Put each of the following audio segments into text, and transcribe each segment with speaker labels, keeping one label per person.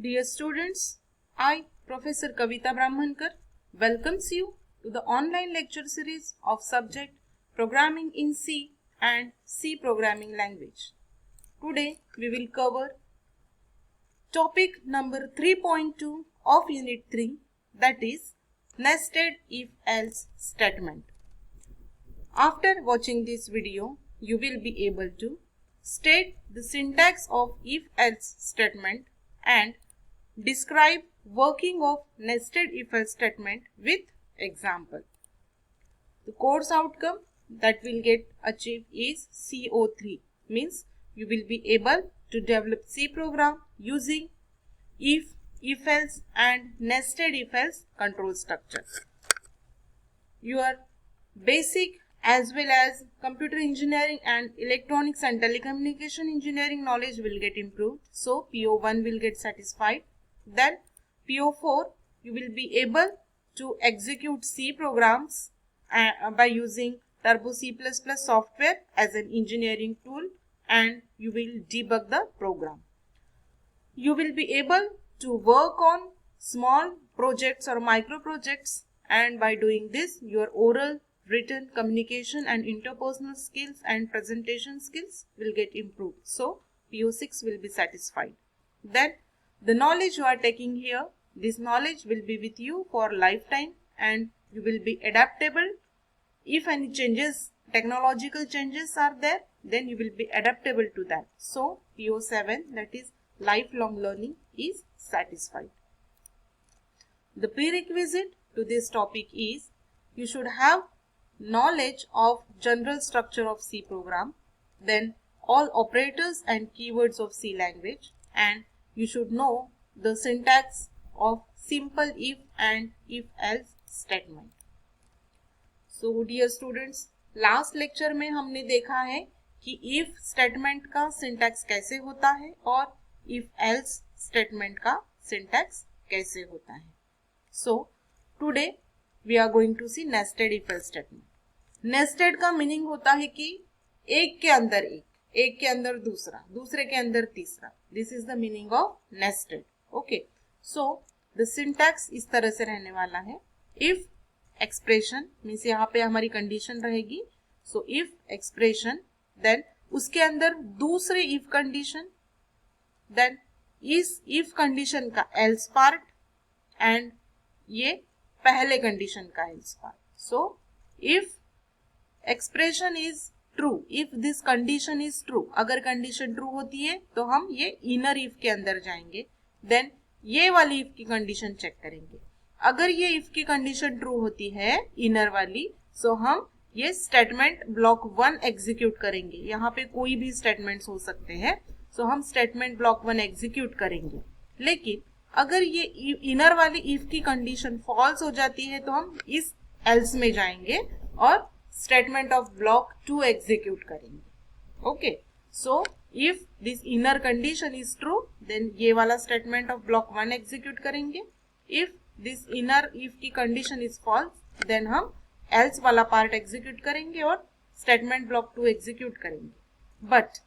Speaker 1: Dear students, I, Professor Kavita Brahmankar, welcomes you to the online lecture series of subject Programming in C and C Programming Language. Today we will cover topic number 3.2 of Unit 3, that is Nested If-Else Statement. After watching this video, you will be able to state the syntax of if-else statement and describe working of nested if-else statement with example. The course outcome that will get achieved is CO3, means you will be able to develop C program using if-else and nested if-else control structure. Your basic as well as computer engineering and electronics and telecommunication engineering knowledge will get improved. So PO1 will get satisfied. Then PO4 you will be able to execute C programs by using Turbo C++ software as an engineering tool, and you will debug the program. You will be able to work on small projects or micro projects, and by doing this your oral, written communication and interpersonal skills and presentation skills will get improved. So PO6 will be satisfied. Then the knowledge you are taking here, this knowledge will be with you for lifetime and you will be adaptable. If any changes, technological changes are there, then you will be adaptable to that. So PO7, that is lifelong learning, is satisfied. The prerequisite to this topic is you should have knowledge of general structure of C program, then all operators and keywords of C language, and you should know the syntax of simple if and if else statement. So dear students, last lecture में हमने देखा है कि if statement का syntax कैसे होता है और if else स्टेटमेंट का सिंटैक्स कैसे होता है. So today we are going to see nested if else statement. Nested का मीनिंग होता है कि एक के अंदर एक के अंदर दूसरा, दूसरे के अंदर तीसरा. This is the meaning of nested. Okay, so the syntax इस तरह से रहने वाला है. इफ एक्सप्रेशन मीन्स यहाँ पे हमारी कंडीशन रहेगी. सो इफ एक्सप्रेशन, देन उसके अंदर दूसरे इफ कंडीशन, देन इस इफ कंडीशन का एल्स पार्ट एंड ये पहले कंडीशन का else part. So if expression is true, if this condition is true, अगर कंडीशन ट्रू होती है तो हम ये इनर इफ के अंदर जाएंगे, देन ये वाली इफ की कंडीशन चेक करेंगे. अगर ये इफ की कंडीशन ट्रू होती है इनर वाली, सो हम ये स्टेटमेंट ब्लॉक 1 एग्जीक्यूट करेंगे. यहाँ पे कोई भी स्टेटमेंट्स हो सकते हैं, सो हम स्टेटमेंट ब्लॉक 1 एग्जीक्यूट करेंगे. लेकिन अगर ये इनर वाली इफ की कंडीशन फॉल्स हो जाती है तो हम इस एल्स में जाएंगे और स्टेटमेंट ऑफ ब्लॉक 2 एग्जीक्यूट करेंगे. Okay, so if this inner condition is true, then ये वाला स्टेटमेंट ऑफ ब्लॉक 1 एग्जीक्यूट करेंगे. इफ दिस इनर इफ की कंडीशन इज फॉल्स, देन हम एल्स वाला पार्ट एग्जीक्यूट करेंगे और स्टेटमेंट ब्लॉक 2 एग्जीक्यूट करेंगे. बट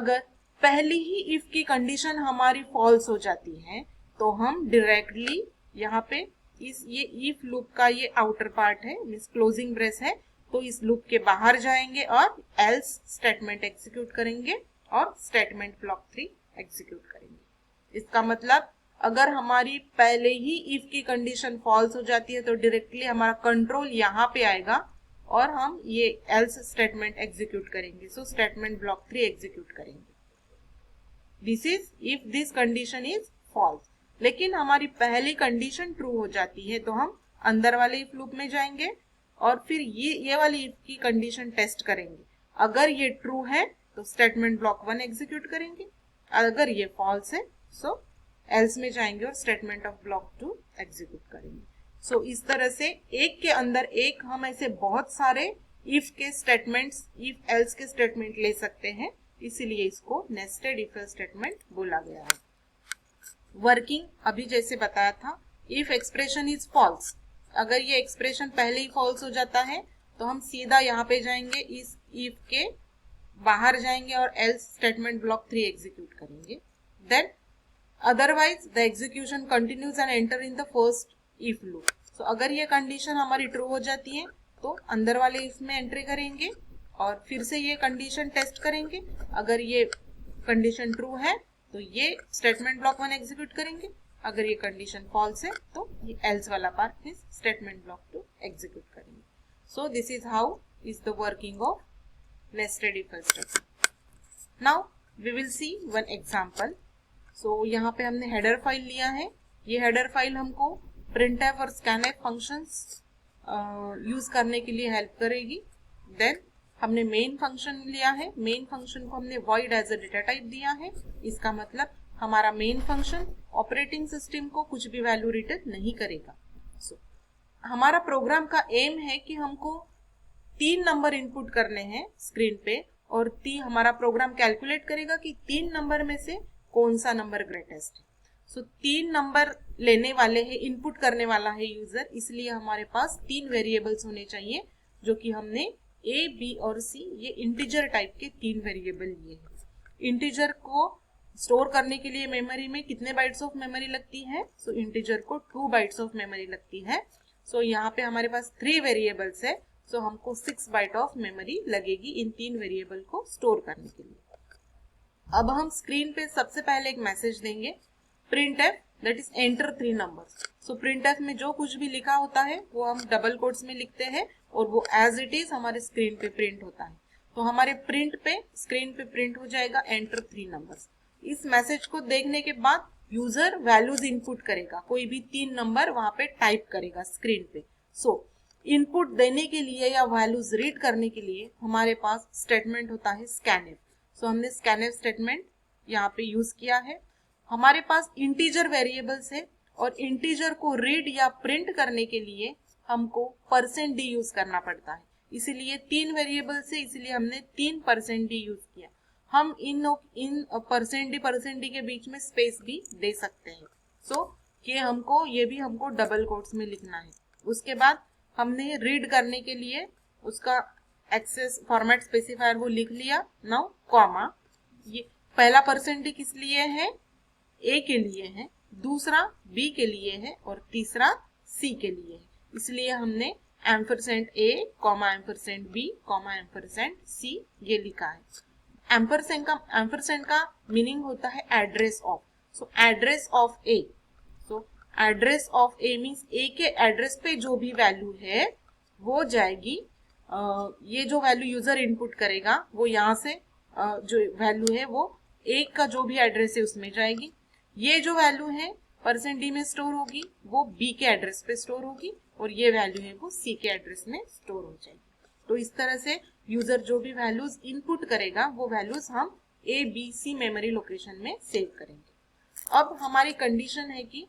Speaker 1: अगर पहली ही इफ की कंडीशन हमारी फॉल्स हो जाती है तो हम डायरेक्टली यहाँ पे ये इफ लूप का ये आउटर पार्ट है, मीन्स क्लोजिंग ब्रेस है, तो इस लूप के बाहर जाएंगे और एल्स स्टेटमेंट एग्जीक्यूट करेंगे और स्टेटमेंट ब्लॉक 3 एग्जीक्यूट करेंगे. इसका मतलब अगर हमारी पहले ही इफ की कंडीशन फॉल्स हो जाती है तो डायरेक्टली हमारा कंट्रोल यहाँ पे आएगा और हम ये एल्स स्टेटमेंट एग्जीक्यूट करेंगे. सो स्टेटमेंट ब्लॉक 3 एग्जीक्यूट करेंगे. This is if this condition is false. लेकिन हमारी पहली कंडीशन ट्रू हो जाती है तो हम अंदर वाले इफ लूप में जाएंगे और फिर ये वाली इफ की कंडीशन टेस्ट करेंगे. अगर ये ट्रू है तो स्टेटमेंट ब्लॉक 1 एग्जीक्यूट करेंगे, अगर ये फॉल्स है सो एल्स में जाएंगे और स्टेटमेंट ऑफ ब्लॉक 2 एग्जीक्यूट करेंगे. सो इस तरह से एक के अंदर एक हम ऐसे बहुत सारे इफ के स्टेटमेंट्स, इफ एल्स के स्टेटमेंट ले सकते हैं, इसीलिए इसको नेस्टेड इफ एल्स स्टेटमेंट बोला गया है. वर्किंग अभी जैसे बताया था, इफ एक्सप्रेशन इज फॉल्स, अगर ये एक्सप्रेशन पहले ही फॉल्स हो जाता है तो हम सीधा यहाँ पे जाएंगे, इस इफ के बाहर जाएंगे और एल्स स्टेटमेंट ब्लॉक 3 एग्जीक्यूट करेंगे. Then otherwise the execution continues and enter in the first if loop. So अगर ये कंडीशन हमारी ट्रू हो जाती है तो अंदर वाले इफ में एंट्री करेंगे और फिर से ये कंडीशन टेस्ट करेंगे। अगर ये कंडीशन ट्रू है तो ये स्टेटमेंट ब्लॉक 1 एग्जीक्यूट करेंगे, अगर ये कंडीशन फॉल्स है तो ये एल्स वाला part means statement block 2 execute करेंगे। So this is how is the working of nested if statement. Now we will see one example. So यहाँ पे हमने हेडर फाइल लिया है, ये हेडर फाइल हमको printf और scanf फंक्शंस यूज करने के लिए हेल्प करेगी। देन हमने मेन फंक्शन लिया है, मेन फंक्शन को हमने void as a data type दिया है। इसका मतलब हमारा मेन फंक्शन ऑपरेटिंग सिस्टम को कुछ भी वैल्यू रिटर्न नहीं करेगा। सो हमारा प्रोग्राम का एम है कि हमको 3 नंबर इनपुट करने हैं स्क्रीन पे और हमारा प्रोग्राम कैलकुलेट करेगा कि 3 नंबर में से कौन सा नंबर ग्रेटेस्ट है। सो 3 नंबर लेने वाले हैं, इनपुट करने वाला है यूजर, इसलिए हमारे पास 3 वेरिएबल्स होने चाहिए जो कि हमने ए, बी और सी ये इंटीजर टाइप के 3 वेरिएबल लिए हैं। इंटीजर को स्टोर करने के लिए मेमोरी में कितने बाइट्स ऑफ मेमोरी लगती है? सो इंटीजर को 2 बाइट्स ऑफ मेमोरी लगती है। सो यहाँ पे हमारे पास 3 वेरिएबल्स है, सो हमको 6 बाइट ऑफ मेमोरी लगेगी इन 3 वेरिएबल को स्टोर करने के लिए। अब हम स्क्रीन पे सबसे पहले एक मैसेज देंगे printf that is enter 3 numbers। so printf में जो कुछ भी लिखा होता है वो हम डबल कोट्स में लिखते हैं और वो एज इट इज हमारे स्क्रीन पे प्रिंट होता है। तो हमारे प्रिंट पे स्क्रीन पे प्रिंट हो जाएगा enter 3 numbers। इस मैसेज को देखने के बाद यूजर वैल्यूज इनपुट करेगा, कोई भी 3 नंबर वहां पे टाइप करेगा स्क्रीन पे। सो इनपुट देने के लिए या वैल्यूज रीड करने के लिए हमारे पास स्टेटमेंट होता है scanf। सो हमने scanf स्टेटमेंट यहाँ पे यूज किया है। हमारे पास इंटीजर वेरिएबल्स है और इंटीजर को रीड या प्रिंट करने के लिए हमको %d यूज करना पड़ता है, इसीलिए 3 वेरिएबल्स है, इसलिए हमने 3% d यूज किया। हम इन %d के बीच में स्पेस भी दे सकते हैं। सो ये भी हमको डबल कोट्स में लिखना है। उसके बाद हमने रीड करने के लिए उसका एक्सेस फॉर्मेट स्पेसिफायर वो लिख लिया। नाउ कॉमा, ये पहला %d किस लिए है? ए के लिए है, दूसरा बी के लिए है और तीसरा सी के लिए है, इसलिए हमने %a, %b, %c ये लिखा है। एम्परसेंड का मीनिंग होता है address of. So address of A, so address of A means A के एड्रेस पे जो भी वैल्यू है वो जाएगी। ये जो वैल्यू यूजर इनपुट करेगा वो यहाँ से जो वैल्यू है वो ए का जो भी एड्रेस है उसमें जाएगी। ये जो वैल्यू है %d में स्टोर होगी वो b के एड्रेस पे स्टोर होगी और ये वैल्यू है वो c के एड्रेस में स्टोर हो जाएगी। तो इस तरह से यूजर जो भी वैल्यूज इनपुट करेगा वो वैल्यूज हम a, b, c memory location में सेव करेंगे। अब हमारी कंडीशन है कि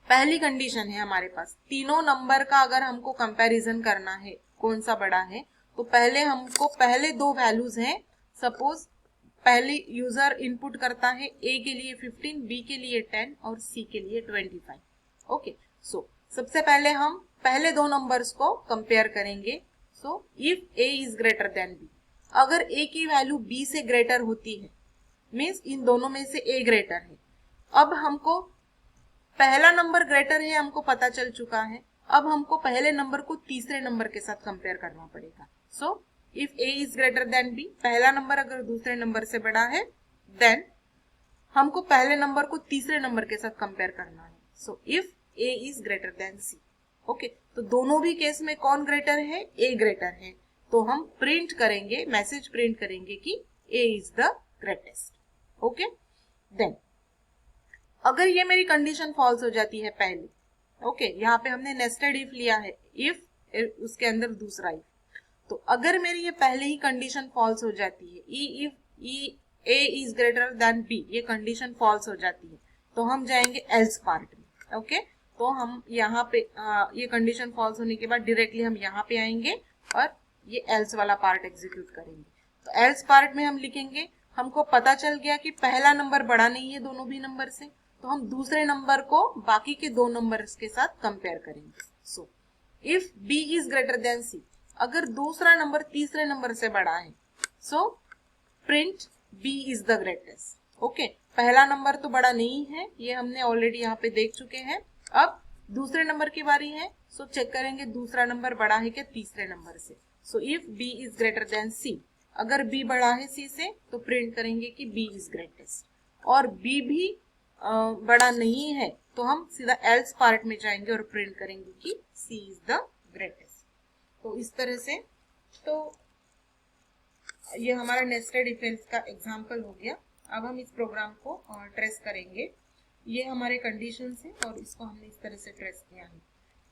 Speaker 1: पहली कंडीशन है हमारे पास तीनों नंबर का अगर हमको कंपैरिजन करना है कौन सा बड़ा है, तो पहले 2 वैल्यूज हैं। सपोज पहले यूजर इनपुट करता है ए के लिए 15, बी के लिए 10 और सी के लिए 25। ओके, सो सबसे पहले हम पहले 2 नंबर्स को कंपेयर करेंगे। So if A is greater than B, अगर ए की वैल्यू बी से ग्रेटर होती है मीन्स इन दोनों में से ए ग्रेटर है। अब हमको पहला नंबर ग्रेटर है हमको पता चल चुका है, अब हमको पहले नंबर को तीसरे नंबर के साथ कंपेयर करना पड़ेगा। So if a is greater then b, पहला नंबर अगर दूसरे नंबर से बड़ा है देन हमको पहले नंबर को तीसरे नंबर के साथ कंपेयर करना है। So if a is greater then c। Okay, तो दोनों भी केस में कौन ग्रेटर है? a ग्रेटर है, तो हम प्रिंट करेंगे, मैसेज प्रिंट करेंगे कि a is the greatest. Okay, then अगर ये मेरी कंडीशन फॉल्स हो जाती है पहले, ओके, यहाँ पे हमने नेस्टेड इफ लिया है, इफ उसके अंदर दूसरा इफ, तो अगर मेरी ये पहले ही कंडीशन फॉल्स हो जाती है, if a is greater then b, ये कंडीशन फॉल्स हो जाती है, तो हम जाएंगे एल्स पार्ट में। ओके, तो हम यहाँ पे ये कंडीशन फॉल्स होने के बाद डायरेक्टली हम यहाँ पे आएंगे और ये एल्स वाला पार्ट एग्जीक्यूट करेंगे। तो एल्स पार्ट में हम लिखेंगे हमको पता चल गया कि पहला नंबर बड़ा नहीं है दोनों भी नंबर से, तो हम दूसरे नंबर को बाकी के 2 नंबर्स के साथ कंपेयर करेंगे। So if b is greater then c, अगर दूसरा नंबर तीसरे नंबर से बड़ा है, so print b is the greatest. Okay, पहला नंबर तो बड़ा नहीं है, ये हमने ऑलरेडी यहाँ पे देख चुके हैं। अब दूसरे नंबर की बारी है, सो चेक करेंगे दूसरा नंबर बड़ा है क्या तीसरे नंबर से। So if b is greater then c, अगर b बड़ा है c से तो प्रिंट करेंगे कि b इज ग्रेटेस्ट, और b भी बड़ा नहीं है तो हम सीधा एल्स पार्ट में जाएंगे और प्रिंट करेंगे कि c इज द ग्रेटेस्ट। तो इस तरह से तो ये हमारा नेस्टेड इफ एल्स का एग्जाम्पल हो गया। अब हम इस प्रोग्राम को ट्रेस करेंगे। ये हमारे कंडीशंस हैं और इसको हमने इस तरह से ट्रेस किया है।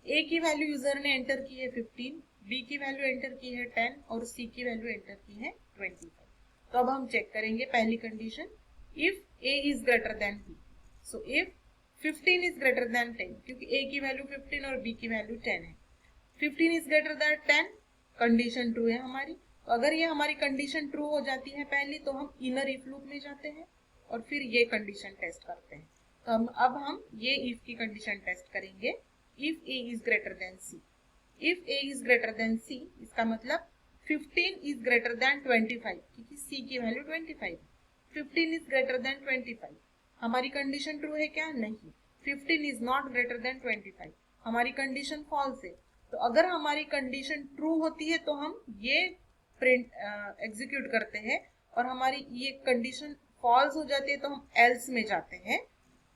Speaker 1: ए की वैल्यू यूजर ने एंटर की है 15, बी की वैल्यू एंटर की है 10 और सी की वैल्यू एंटर की है 25। तो अब हम चेक करेंगे पहली condition, if A is greater than B. So if 15 is greater than 10, क्योंकि ए की वैल्यू 15 और बी की वैल्यू 10 है। 15 is greater than 10, condition true है हमारी। तो अगर ये हमारी कंडीशन ट्रू हो जाती है पहली, तो हम इनर इफ लूप में जाते हैं और फिर ये कंडीशन टेस्ट करते हैं। तो अब हम ये इफ की कंडीशन टेस्ट करेंगे, if A is greater than C. If A is greater than C, इसका मतलब 15 इज ग्रेटर देन 25, क्योंकि सी की वैल्यू 25। 15 इज ग्रेटर देन 25, हमारी कंडीशन ट्रू है क्या? नहीं। 15 इज नॉट ग्रेटर देन 25, हमारी कंडीशन फॉल्स है। तो अगर हमारी कंडीशन ट्रू होती है तो हम ये प्रिंट एग्जीक्यूट करते हैं, और हमारी ये कंडीशन फॉल्स हो जाती है तो हम एल्स में जाते हैं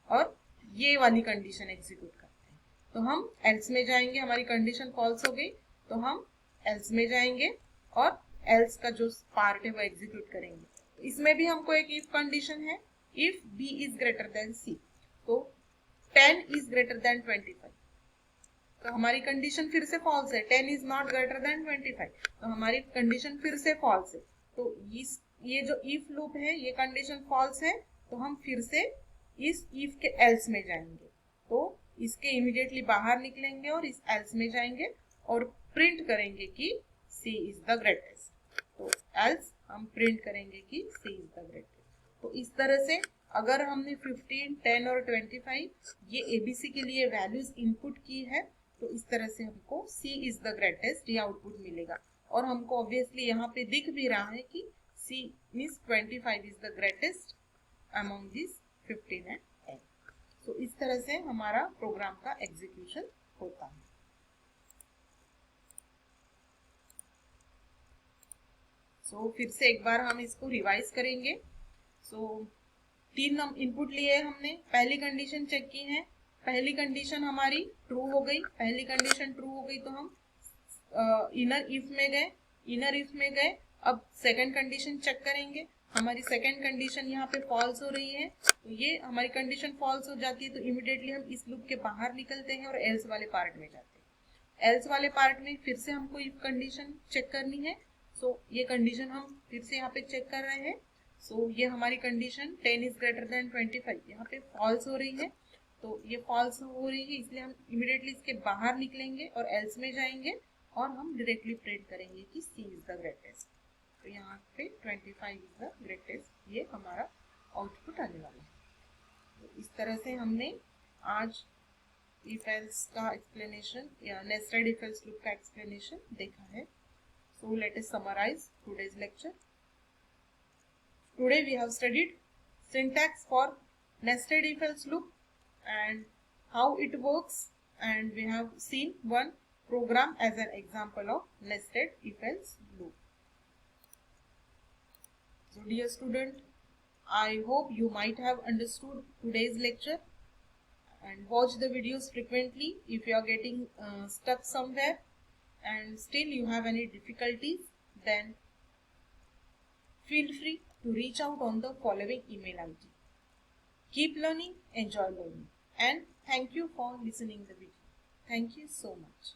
Speaker 1: और ये वाली कंडीशन एग्जीक्यूट करते हैं। तो हम एल्स में जाएंगे, हमारी कंडीशन फॉल्स हो गई तो हम एल्स में जाएंगे और एल्स का जो पार्ट है वो एग्जीक्यूट करेंगे। इसमें भी हमको एक इफ कंडीशन है, if b is greater then c, तो 10 इज ग्रेटर देन 25, तो हमारी कंडीशन फिर से फॉल्स है। 10 इज नॉट ग्रेटर देन 25, तो हमारी कंडीशन फिर से फॉल्स है। तो ये जो इफ लूप है ये कंडीशन फॉल्स है, तो हम फिर से इस इफ के एल्स में जाएंगे। तो इसके इमीडिएटली बाहर निकलेंगे और इस एल्स में जाएंगे और प्रिंट करेंगे कि c इज द ग्रेटेस्ट। तो एल्स हम प्रिंट करेंगे कि c इज द ग्रेटेस्ट। तो इस तरह से अगर हमने 15, 10 और 25 ये एबीसी के लिए वैल्यूज इनपुट की है, तो इस तरह से हमको c इज द ग्रेटेस्ट ये आउटपुट मिलेगा। और हमको ऑब्वियसली यहाँ पे दिख भी रहा है कि c means 25 is the greatest among this 15 and 10। तो इस तरह से हमारा प्रोग्राम का एग्जीक्यूशन होता है। सो फिर से एक बार हम इसको रिवाइज करेंगे। सो 3 इनपुट लिए हमने, पहली कंडीशन चेक की है, पहली कंडीशन हमारी ट्रू हो गई। पहली कंडीशन ट्रू हो गई तो हम इनर इफ में गए, इनर इफ में गए। अब सेकंड कंडीशन चेक करेंगे, हमारी सेकंड कंडीशन यहाँ पे फॉल्स हो रही है, तो ये हमारी कंडीशन फॉल्स हो जाती है तो इमीडिएटली हम इस लूप के बाहर निकलते हैं और एल्स वाले पार्ट में जाते हैं। एल्स वाले पार्ट में फिर से हमको इफ कंडीशन चेक करनी है। सो ये कंडीशन हम फिर से यहाँ पे चेक कर रहे हैं। सो ये हमारी कंडीशन 10 इज ग्रेटर देन 25 यहाँ पे फॉल्स हो रही है, तो ये फॉल्स हो रही है इसलिए हम इमीडिएटली इसके बाहर निकलेंगे और एल्स में जाएंगे और हम डायरेक्टली प्रिंट करेंगे कि c इज द ग्रेटेस्ट। तो यहाँ पे 25 इज द ग्रेटेस्ट, ये हमारा आउटपुट आने वाला है। तो इस तरह से हमने आज इफ एल्स का एक्सप्लेनेशन या नेस्टेड इफ एल्स लूप का एक्सप्लेनेशन देखा है। So let us summarise today's lecture. Today we have studied syntax for nested if else loop and how it works, and we have seen one program as an example of nested if else loop. So dear student, I hope you might have understood today's lecture and watch the videos frequently. If you are getting stuck somewhere and still you have any difficulties, then feel free to reach out on the following email ID. Keep learning, enjoy learning, and thank you for listening the video. Thank you so much.